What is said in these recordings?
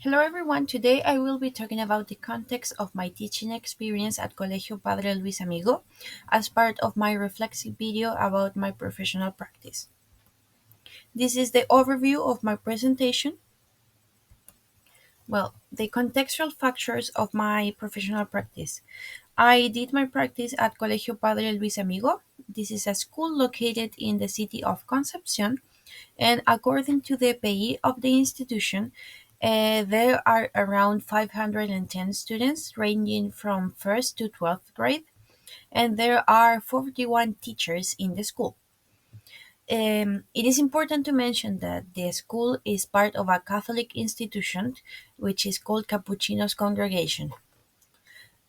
Hello everyone, today I will be talking about the context of my teaching experience at Colegio Padre Luis Amigo as part of my reflexive video about my professional practice. This is the overview of my presentation. Well, the contextual factors of my professional practice. I did my practice at Colegio Padre Luis Amigo. This is a school located in the city of Concepcion, and according to the payee of the institution, there are around 510 students ranging from 1st to 12th grade, and there are 41 teachers in the school. It is important to mention that the school is part of a Catholic institution which is called Capuchino's Congregation.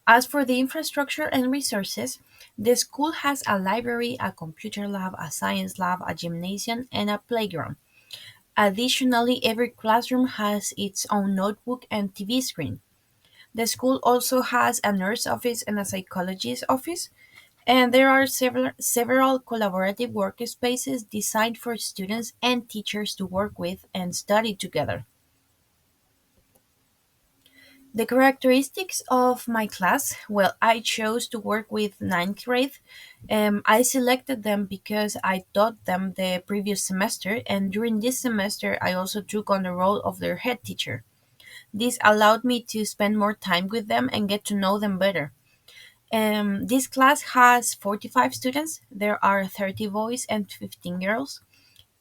As for the infrastructure and resources, the school has a library, a computer lab, a science lab, a gymnasium, and a playground. Additionally, every classroom has its own notebook and TV screen. The school also has a nurse office and a psychologist office, and there are several collaborative workspaces designed for students and teachers to work with and study together. The characteristics of my class, well, I chose to work with ninth grade. I selected them because I taught them the previous semester, and during this semester, I also took on the role of their head teacher. This allowed me to spend more time with them and get to know them better. This class has 45 students. There are 30 boys and 15 girls.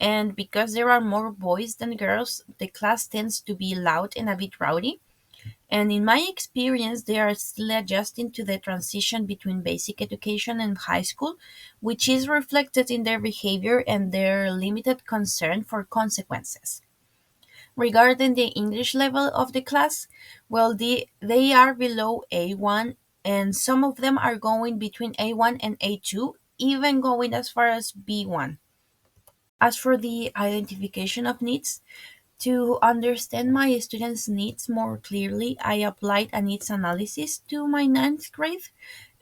And because there are more boys than girls, the class tends to be loud and a bit rowdy. And in my experience, they are still adjusting to the transition between basic education and high school, which is reflected in their behavior and their limited concern for consequences. Regarding the English level of the class, well, they are below A1, and some of them are going between A1 and A2, even going as far as B1. As for the identification of needs, to understand my students' needs more clearly, I applied a needs analysis to my ninth grade.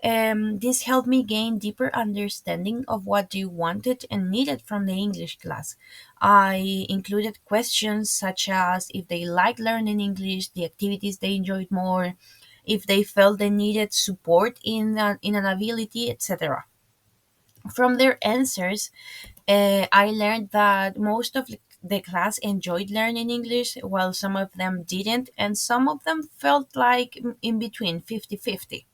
This helped me gain deeper understanding of what they wanted and needed from the English class. I included questions such as if they liked learning English, the activities they enjoyed more, if they felt they needed support in an ability, etc. From their answers, I learned that most of the class enjoyed learning English, while some of them didn't, and some of them felt like in between 50-50.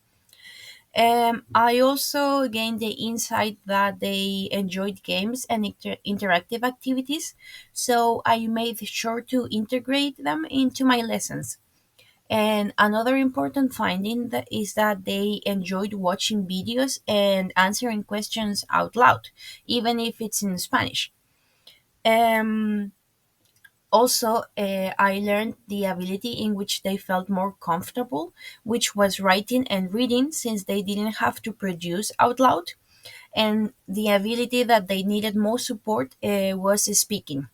I also gained the insight that they enjoyed games and interactive activities, so I made sure to integrate them into my lessons. And another important finding is that they enjoyed watching videos and answering questions out loud, even if it's in Spanish. Um, I learned the ability in which they felt more comfortable, which was writing and reading since they didn't have to produce out loud, and the ability that they needed more support was speaking.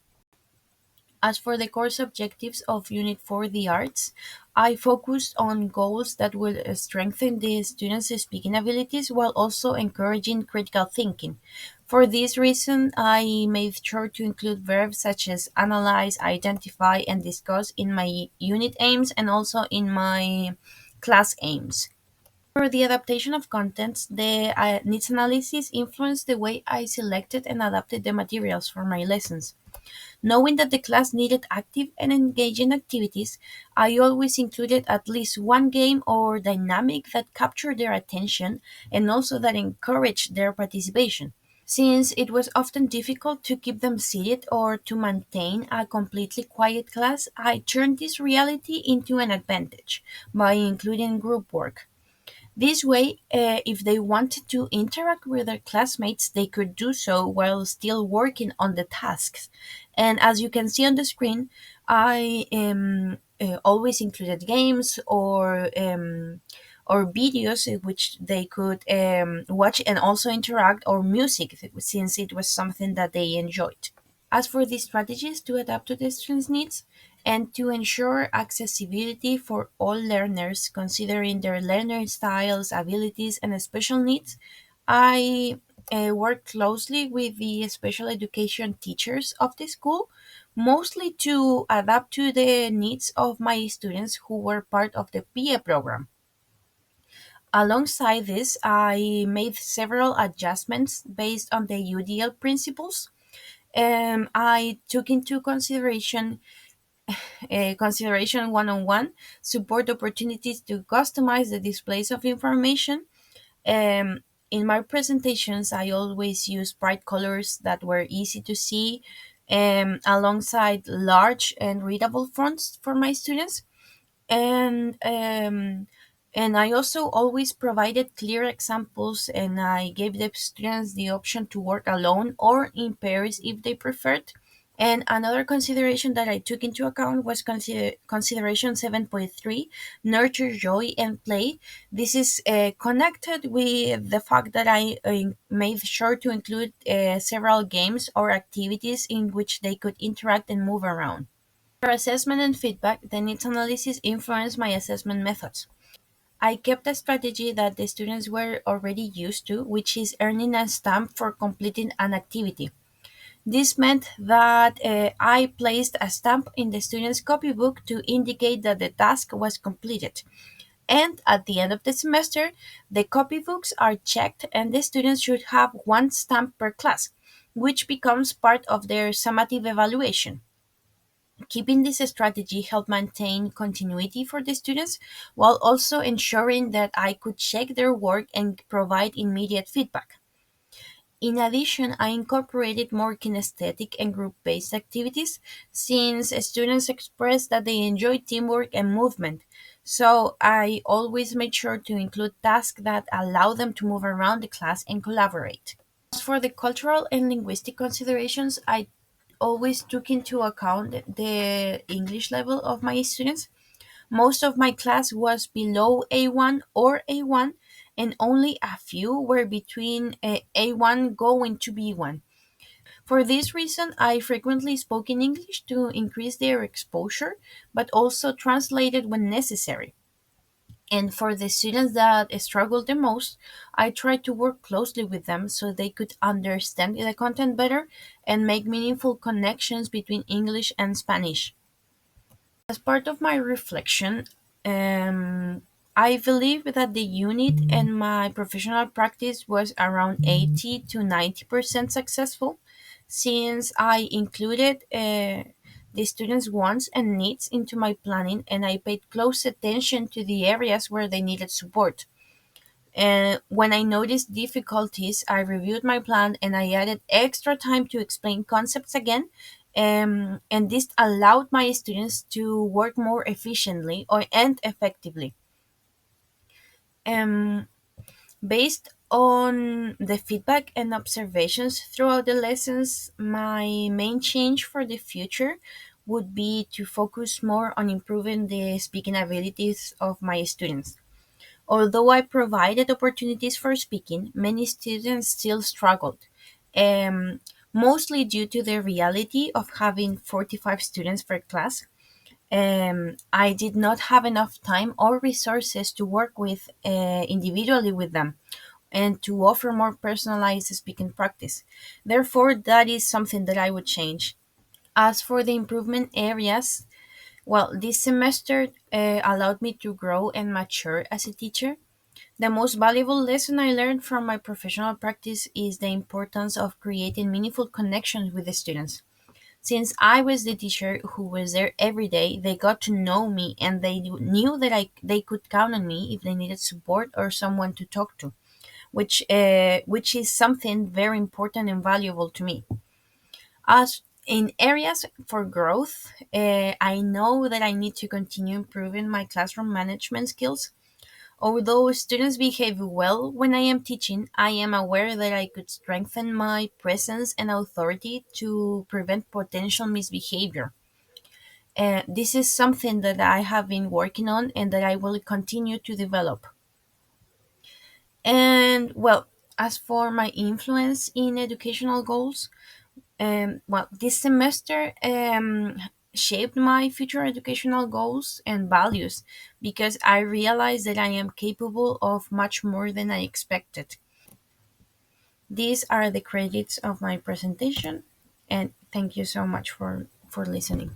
As for the course objectives of Unit 4, the arts, I focused on goals that will strengthen the students' speaking abilities while also encouraging critical thinking. For this reason, I made sure to include verbs such as analyze, identify, and discuss in my unit aims and also in my class aims. For the adaptation of contents, the needs analysis influenced the way I selected and adapted the materials for my lessons. Knowing that the class needed active and engaging activities, I always included at least one game or dynamic that captured their attention and also that encouraged their participation. Since it was often difficult to keep them seated or to maintain a completely quiet class, I turned this reality into an advantage by including group work. This way, if they wanted to interact with their classmates, they could do so while still working on the tasks. And as you can see on the screen, I always included games or videos in which they could watch and also interact, or music, since it was something that they enjoyed. As for the strategies to adapt to the students' needs and to ensure accessibility for all learners, considering their learning styles, abilities, and special needs, I work closely with the special education teachers of the school, mostly to adapt to the needs of my students who were part of the PA program. Alongside this, I made several adjustments based on the UDL principles. I took into consideration one-on-one support opportunities to customize the displays of information. Um, in my presentations, I always use bright colors that were easy to see, alongside large and readable fonts for my students. And I also always provided clear examples, and I gave the students the option to work alone or in pairs if they preferred. And another consideration that I took into account was consideration 7.3, nurture joy and play. This is connected with the fact that I made sure to include several games or activities in which they could interact and move around. For assessment and feedback, the needs analysis influenced my assessment methods. I kept a strategy that the students were already used to, which is earning a stamp for completing an activity. This meant that I placed a stamp in the student's copybook to indicate that the task was completed. And at the end of the semester, the copybooks are checked and the students should have one stamp per class, which becomes part of their summative evaluation. Keeping this strategy helped maintain continuity for the students while also ensuring that I could check their work and provide immediate feedback. In addition, I incorporated more kinesthetic and group based activities since students expressed that they enjoy teamwork and movement. So I always made sure to include tasks that allow them to move around the class and collaborate. As for the cultural and linguistic considerations, I always took into account the English level of my students. Most of my class was below A1 or A1, and only a few were between A1 going to B1. For this reason, I frequently spoke in English to increase their exposure, but also translated when necessary. And for the students that struggled the most, I tried to work closely with them so they could understand the content better and make meaningful connections between English and Spanish. As part of my reflection, I believe that the unit and my professional practice was around 80 to 90% successful since I included the students' wants and needs into my planning and I paid close attention to the areas where they needed support. And when I noticed difficulties, I reviewed my plan and I added extra time to explain concepts again. And this allowed my students to work more efficiently and effectively. Um, Based on the feedback and observations throughout the lessons, my main change for the future would be to focus more on improving the speaking abilities of my students. Although I provided opportunities for speaking, many students still struggled, mostly due to the reality of having 45 students per class. I did not have enough time or resources to work with individually with them and to offer more personalized speaking practice. Therefore, that is something that I would change. As for the improvement areas, well, this semester allowed me to grow and mature as a teacher. The most valuable lesson I learned from my professional practice is the importance of creating meaningful connections with the students. Since I was the teacher who was there every day, they got to know me and they knew that they could count on me if they needed support or someone to talk to, which is something very important and valuable to me. As in areas for growth, I know that I need to continue improving my classroom management skills. Although students behave well when I am teaching, I am aware that I could strengthen my presence and authority to prevent potential misbehavior. This is something that I have been working on and that I will continue to develop. And well, as for my influence in educational goals, well, this semester shaped my future educational goals and values because I realized that I am capable of much more than I expected. These are the credits of my presentation, and thank you so much for for listening.